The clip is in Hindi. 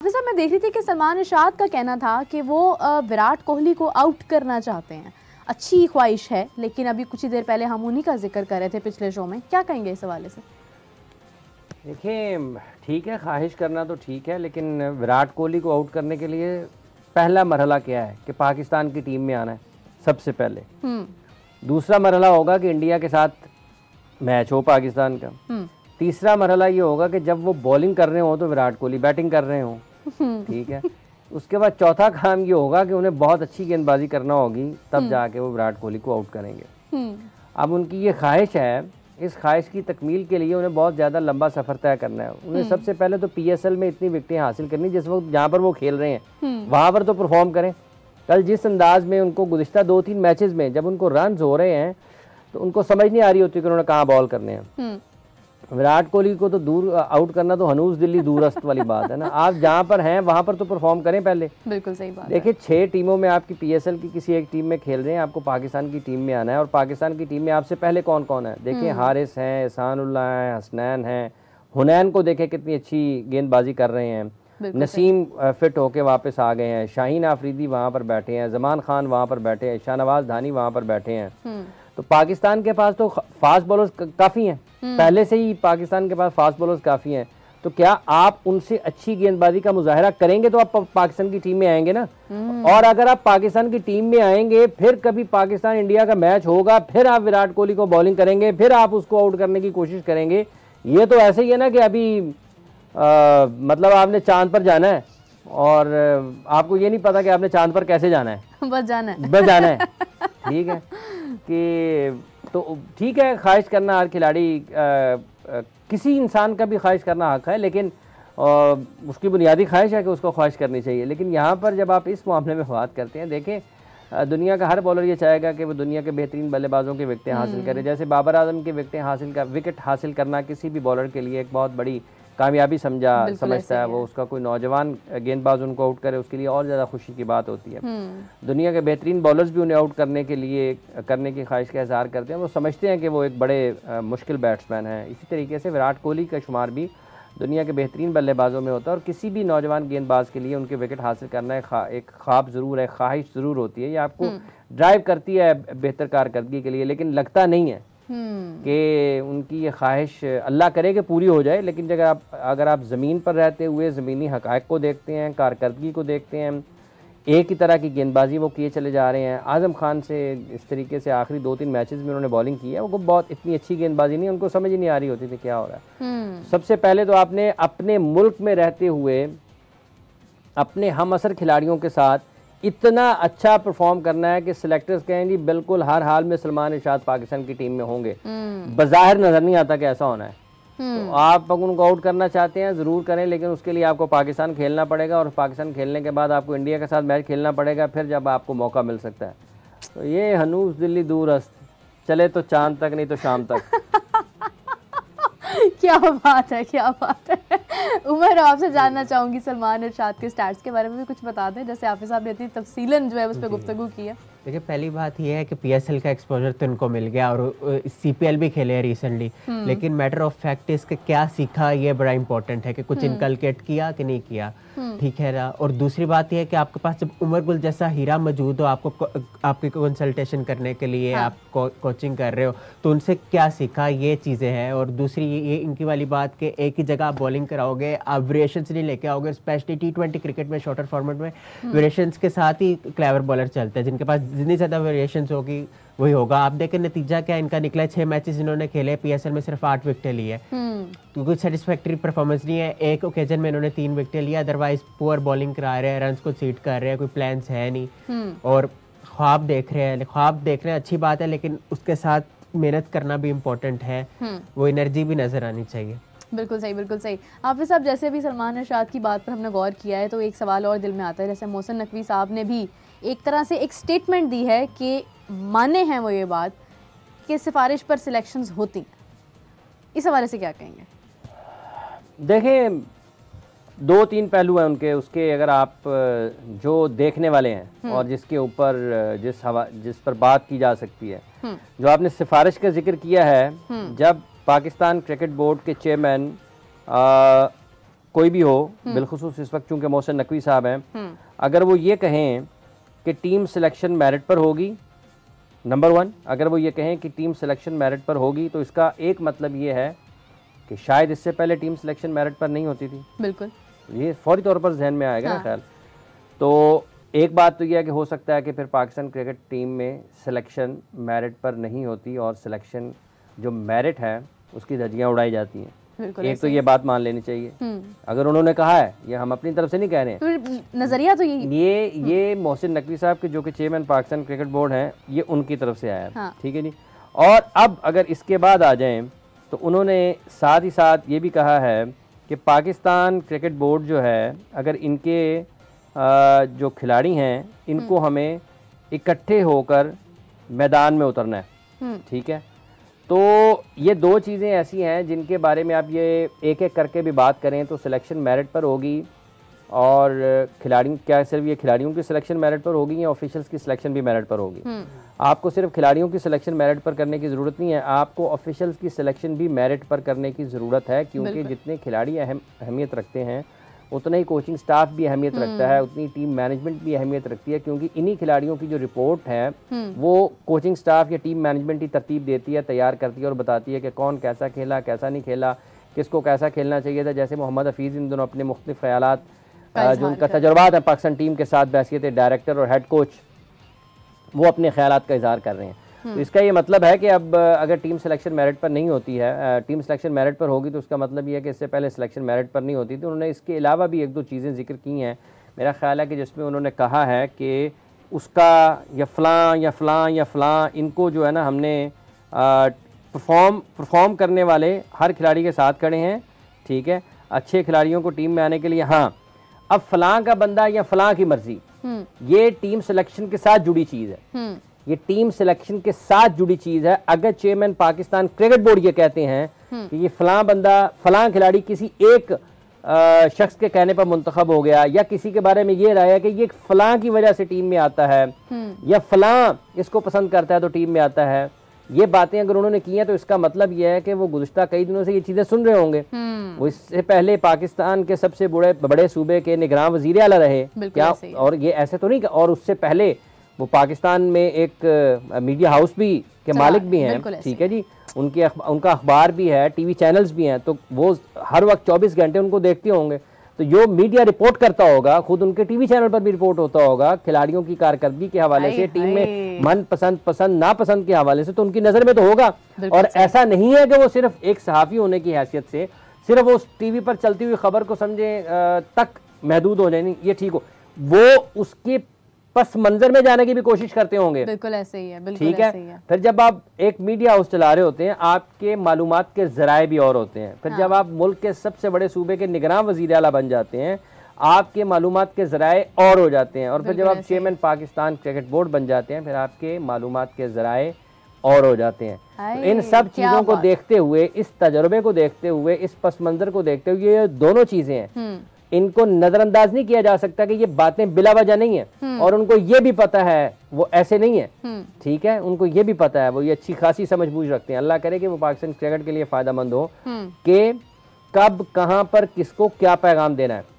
वैसे मैं देख रही थी कि सलमान इरशाद का कहना था कि वो विराट कोहली को आउट करना चाहते हैं। अच्छी ख्वाहिश है, लेकिन अभी कुछ ही देर पहले हम उन्हीं का जिक्र कर रहे थे पिछले शो में। क्या कहेंगे इस हवाले से? देखिए, ठीक है, ख्वाहिश करना तो ठीक है, लेकिन विराट कोहली को आउट करने के लिए पहला मरहला क्या है कि पाकिस्तान की टीम में आना है सबसे पहले। दूसरा मरहला होगा कि इंडिया के साथ मैच हो पाकिस्तान का। तीसरा मरहला ये होगा कि जब वो बॉलिंग कर रहे हो तो विराट कोहली बैटिंग कर रहे हो, ठीक है। उसके बाद चौथा काम ये होगा कि उन्हें बहुत अच्छी गेंदबाजी करना होगी, तब जाके वो विराट कोहली को आउट करेंगे। अब उनकी ये ख्वाहिश है, इस ख्वाहिश की तकमील के लिए उन्हें बहुत ज़्यादा लंबा सफ़र तय करना है। उन्हें सबसे पहले तो PSL में इतनी विकेटें हासिल करनी, जिस वक्त जहाँ पर वो खेल रहे हैं वहाँ पर तो परफॉर्म करें। कल जिस अंदाज में उनको गुज़िश्ता 2-3 मैचेस में जब उनको रन हो रहे हैं तो उनको समझ नहीं आ रही होती कि उन्होंने कहाँ बॉल करने हैं। विराट कोहली को तो दूर आउट करना तो हनूज दिल्ली दूरस्त वाली बात है ना। आप जहाँ पर हैं वहाँ पर तो परफॉर्म करें पहले। बिल्कुल सही बात। देखिए, 6 टीमों में आपकी PSL की किसी एक टीम में खेल रहे हैं, आपको पाकिस्तान की टीम में आना है। और पाकिस्तान की टीम में आपसे पहले कौन कौन है? देखिए, हारिस हैं, एहसानुल्लाह हैं, हसनैन हैं, हुनैन को देखें कितनी अच्छी गेंदबाजी कर रहे हैं। नसीम फिट होके वापस आ गए हैं, शाहीन आफरीदी वहाँ पर बैठे हैं, जमान खान वहाँ पर बैठे हैं, शाहनवाज धानी वहाँ पर बैठे हैं। तो पाकिस्तान के पास तो फास्ट बॉलर्स काफ़ी हैं, पहले से ही पाकिस्तान के पास फास्ट बॉलर्स काफ़ी हैं। तो क्या आप उनसे अच्छी गेंदबाजी का मुजाहरा करेंगे तो आप पाकिस्तान की टीम में आएंगे ना। और अगर आप पाकिस्तान की टीम में आएंगे, फिर कभी पाकिस्तान इंडिया का मैच होगा, फिर आप विराट कोहली को बॉलिंग करेंगे, फिर आप उसको आउट करने की कोशिश करेंगे। ये तो ऐसे ही है ना कि अभी मतलब आपने चांद पर जाना है और आपको ये नहीं पता कि आपने चांद पर कैसे जाना है, बस जाना है ठीक है। कि तो ठीक है, ख्वाहिश करना हर खिलाड़ी, किसी इंसान का भी ख्वाहिश करना हक है, लेकिन उसकी बुनियादी ख्वाहिश है कि उसको ख्वाहिश करनी चाहिए। लेकिन यहाँ पर जब आप इस मामले में बात करते हैं, देखें, दुनिया का हर बॉलर ये चाहेगा कि वो दुनिया के बेहतरीन बल्लेबाजों की विकेटें हासिल करे। जैसे बाबर आजम की विकेट हासिल करना किसी भी बॉलर के लिए एक बहुत बड़ी कामयाबी समझता है। वो उसका कोई नौजवान गेंदबाज उनको आउट करे, उसके लिए और ज़्यादा खुशी की बात होती है। दुनिया के बेहतरीन बॉलर्स भी उन्हें आउट करने की ख्वाहिश का इजहार करते हैं। वो समझते हैं कि वो एक बड़े मुश्किल बैट्समैन हैं। इसी तरीके से विराट कोहली का शुमार भी दुनिया के बेहतरीन बल्लेबाजों में होता है। और किसी भी नौजवान गेंदबाज के लिए उनके विकेट हासिल करना एक ख्वाब ज़रूर है, ख्वाहिश ज़रूर होती है। ये आपको ड्राइव करती है बेहतर कारकर्दगी के लिए, लेकिन लगता नहीं है कि उनकी ये ख्वाहिश, अल्लाह करे कि पूरी हो जाए। लेकिन अगर आप ज़मीन पर रहते हुए ज़मीनी हक़ाइक़ को देखते हैं, कारकर्दगी को देखते हैं, एक ही तरह की गेंदबाजी वो किए चले जा रहे हैं। आज़म खान से इस तरीके से आखिरी 2-3 मैचेस में उन्होंने बॉलिंग की है, वो बहुत इतनी अच्छी गेंदबाजी नहीं, उनको समझ ही नहीं आ रही होती थी क्या हो रहा है। सबसे पहले तो आपने अपने मुल्क में रहते हुए अपने हम असर खिलाड़ियों के साथ इतना अच्छा परफॉर्म करना है कि सिलेक्टर्स कहें जी बिल्कुल हर हाल में सलमान इरशाद पाकिस्तान की टीम में होंगे। बज़ाहिर नजर नहीं आता कि ऐसा होना है। तो आप उनको आउट करना चाहते हैं, ज़रूर करें, लेकिन उसके लिए आपको पाकिस्तान खेलना पड़ेगा और पाकिस्तान खेलने के बाद आपको इंडिया के साथ मैच खेलना पड़ेगा, फिर जब आपको मौका मिल सकता है। तो ये हनूज दिल्ली दूरस्त, चले तो चांद तक, नहीं तो शाम तक। क्या बात है, क्या बात है। उमर, आपसे जानना चाहूँगी सलमान इरशाद के स्टैट्स के बारे में भी कुछ बता दें, जैसे हाफिज़ साहब ने इतनी तफसीलन जो है उस पर गुफ्तगू की है। देखिए, पहली बात यह है कि PSL का एक्सपोजर तो इनको मिल गया और CPL भी खेले हैं रिसेंटली, लेकिन मैटर ऑफ फैक्ट इसके क्या सीखा ये बड़ा इंपॉर्टेंट है कि कुछ इनकलकेट किया कि नहीं किया, ठीक है ना। और दूसरी बात यह है कि आपके पास जब उमर गुल जैसा हीरा मौजूद हो, आपकी कंसल्टेशन करने के लिए आप कोचिंग कर रहे हो, तो उनसे क्या सीखा, ये चीज़ें हैं। और दूसरी ये इनकी वाली बात कि एक ही जगह आप बॉलिंग कराओगे, आप वेरिएशंस नहीं लेके आओगे, स्पेशली T20 क्रिकेट में, शॉर्टर फॉर्मेट में वेरिएशंस के साथ ही क्लेवर बॉलर चलते हैं, जिनके पास जितनी ज़्यादा वेरिएशंस होगी वही होगा। आप देखें नतीजा क्या इनका निकला, 6 मैचेस इन्होंने खेले, PSL में सिर्फ 8 विकेटें ली है, तो कुछ सेटिस्फैक्ट्री परफॉर्मेंस नहीं है। एक ओकेजन में इन्होंने 3 विकेटें लिया, अदरवाइज पुअर बॉलिंग करा रहे हैं, रन्स को सीड कर रहे हैं, कोई प्लान्स है नहीं और ख्वाब देख रहे हैं, अच्छी बात है, लेकिन उसके साथ मेहनत करना भी इम्पोर्टेंट है, वो एनर्जी भी नज़र आनी चाहिए। बिल्कुल सही, बिल्कुल सही। हाफिज़ साहब, जैसे भी सलमान इरशाद की बात पर हमने गौर किया है, तो एक सवाल और दिल में आता है। जैसे मोहसिन नकवी साहब ने भी एक तरह से एक स्टेटमेंट दी है कि माने हैं वो ये बात कि सिफारिश पर सिलेक्शंस होती हैं, इस हवाले से क्या कहेंगे? देखें, 2-3 पहलू हैं उनके, उसके अगर आप जो देखने वाले हैं और जिसके ऊपर जिस पर बात की जा सकती है, जो आपने सिफारिश का जिक्र किया है, जब पाकिस्तान क्रिकेट बोर्ड के चेयरमैन कोई भी हो, बिलखुसूस इस वक्त चूंकि मोहसिन नकवी साहब हैं, अगर वो ये कहें कि टीम सिलेक्शन मेरिट पर होगी, नंबर 1, अगर वो ये कहें कि टीम सिलेक्शन मेरिट पर होगी, तो इसका एक मतलब ये है कि शायद इससे पहले टीम सिलेक्शन मेरिट पर नहीं होती थी। बिल्कुल, ये फौरी तौर पर जहन में आएगा ना ख्याल। तो एक बात तो यह है कि हो सकता है कि फिर पाकिस्तान क्रिकेट टीम में सिलेक्शन मेरिट पर नहीं होती और सिलेक्शन जो मेरिट है उसकी धज्जियाँ उड़ाई जाती हैं। एक तो ये बात मान लेनी चाहिए, अगर उन्होंने कहा है, ये हम अपनी तरफ से नहीं कह रहे हैं, तो नजरिया तो ये मोहसिन नकवी साहब के जो कि चेयरमैन पाकिस्तान क्रिकेट बोर्ड हैं, ये उनकी तरफ से आया। हाँ। ठीक है जी। और अब अगर इसके बाद आ जाएं तो उन्होंने साथ ही साथ ये भी कहा है कि पाकिस्तान क्रिकेट बोर्ड जो है, अगर इनके जो खिलाड़ी हैं इनको हमें इकट्ठे होकर मैदान में उतरना है। ठीक है, तो ये 2 चीज़ें ऐसी हैं जिनके बारे में आप ये एक एक करके भी बात करें तो सिलेक्शन मेरिट पर होगी, और खिलाड़ी क्या सिर्फ ये खिलाड़ियों की सिलेक्शन मेरिट पर होगी या ऑफिशियल्स की सिलेक्शन भी मेरिट पर होगी। आपको सिर्फ खिलाड़ियों की सिलेक्शन मेरिट पर करने की ज़रूरत नहीं है, आपको ऑफिशियल्स की सिलेक्शन भी मेरिट पर करने की ज़रूरत है, क्योंकि जितने खिलाड़ी अहमियत रखते हैं उतना ही कोचिंग स्टाफ भी अहमियत रखता है, उतनी टीम मैनेजमेंट भी अहमियत रखती है, क्योंकि इन्हीं खिलाड़ियों की जो रिपोर्ट है वो कोचिंग स्टाफ या टीम मैनेजमेंट ही तरतीब देती है, तैयार करती है और बताती है कि कौन कैसा खेला, कैसा नहीं खेला, किसको कैसा खेलना चाहिए था। जैसे मोहम्मद हफीज़ इन दोनों अपने मुख्तलिफ ख्यालात जो उनका तजुर्बात है पाकिस्तान टीम के साथ बहसीत डायरेक्टर और हेड कोच, वो अपने ख्यालात का इजहार कर रहे हैं। तो इसका ये मतलब है कि अब अगर टीम सिलेक्शन मेरिट पर नहीं होती है, टीम सिलेक्शन मेरिट पर होगी, तो उसका मतलब ये है कि इससे पहले सिलेक्शन मेरिट पर नहीं होती थी। उन्होंने इसके अलावा भी 1-2 चीज़ें जिक्र की हैं, मेरा ख्याल है कि जिसमें उन्होंने कहा है कि उसका या फ़लाँ इनको जो है ना, हमने परफॉर्म करने वाले हर खिलाड़ी के साथ खड़े हैं। ठीक है, अच्छे खिलाड़ियों को टीम में आने के लिए, हाँ अब फ़लाँ का बंदा या फ़लाँ की मर्ज़ी, ये टीम सिलेक्शन के साथ जुड़ी चीज़ है, ये टीम सिलेक्शन के साथ जुड़ी चीज है। अगर चेयरमैन पाकिस्तान क्रिकेट बोर्ड ये कहते हैं कि ये फलां बंदा, फलां खिलाड़ी किसी एक शख्स के कहने पर मुंतखब हो गया, या किसी के बारे में ये राय है कि ये फलां की वजह से टीम में आता है, या फलां इसको पसंद करता है तो टीम में आता है, ये बातें अगर उन्होंने की हैं तो इसका मतलब ये है कि वो गुज़िश्ता कई दिनों से ये चीज़ें सुन रहे होंगे। वो इससे पहले पाकिस्तान के सबसे बड़े सूबे के निगरान वज़ीर आला रहे क्या, और ये ऐसे तो नहीं, और उससे पहले वो पाकिस्तान में एक मीडिया हाउस भी के मालिक भी हैं। ठीक है जी, उनका अखबार भी है, टीवी चैनल्स भी हैं, तो वो हर वक्त 24 घंटे उनको देखते होंगे। तो जो मीडिया रिपोर्ट करता होगा, खुद उनके टीवी चैनल पर भी रिपोर्ट होता होगा खिलाड़ियों की कारकर्दगी के हवाले से, टीम में मन पसंद नापसंद के हवाले से, तो उनकी नज़र में तो होगा। और ऐसा नहीं है कि वो सिर्फ एक सहाफ़ी होने की हैसियत से सिर्फ वो टीवी पर चलती हुई खबर को समझे तक महदूद हो जाए, नहीं ये ठीक हो, वो उसके पस मंजर में जाने की भी कोशिश करते होंगे। बिल्कुल ऐसे ही है, बिल्कुल ठीक है। फिर जब आप एक मीडिया हाउस चला रहे होते हैं, आपके मालूमात के जराए भी और होते हैं। फिर जब आप मुल्क के सबसे बड़े सूबे के निगरान वज़ीर आला बन जाते हैं, आपके मालूमात के जराए और हो जाते हैं। और फिर जब आप चेयरमैन पाकिस्तान क्रिकेट बोर्ड बन जाते हैं, फिर आपके मालूमात के जराए और हो जाते हैं। तो इन सब चीज़ों को देखते हुए, इस तजर्बे को देखते हुए, इस पस मंजर को देखते हुए, ये दोनों चीज़ें हैं, इनको नजरअंदाज नहीं किया जा सकता कि ये बातें बिला वजह नहीं है। और उनको ये भी पता है वो ऐसे नहीं है। ठीक है, उनको ये भी पता है, वो ये अच्छी खासी समझ बूझ रखते हैं। अल्लाह करे कि वो पाकिस्तान क्रिकेट के लिए फायदेमंद हो कि कब, कहां पर, किसको क्या पैगाम देना है।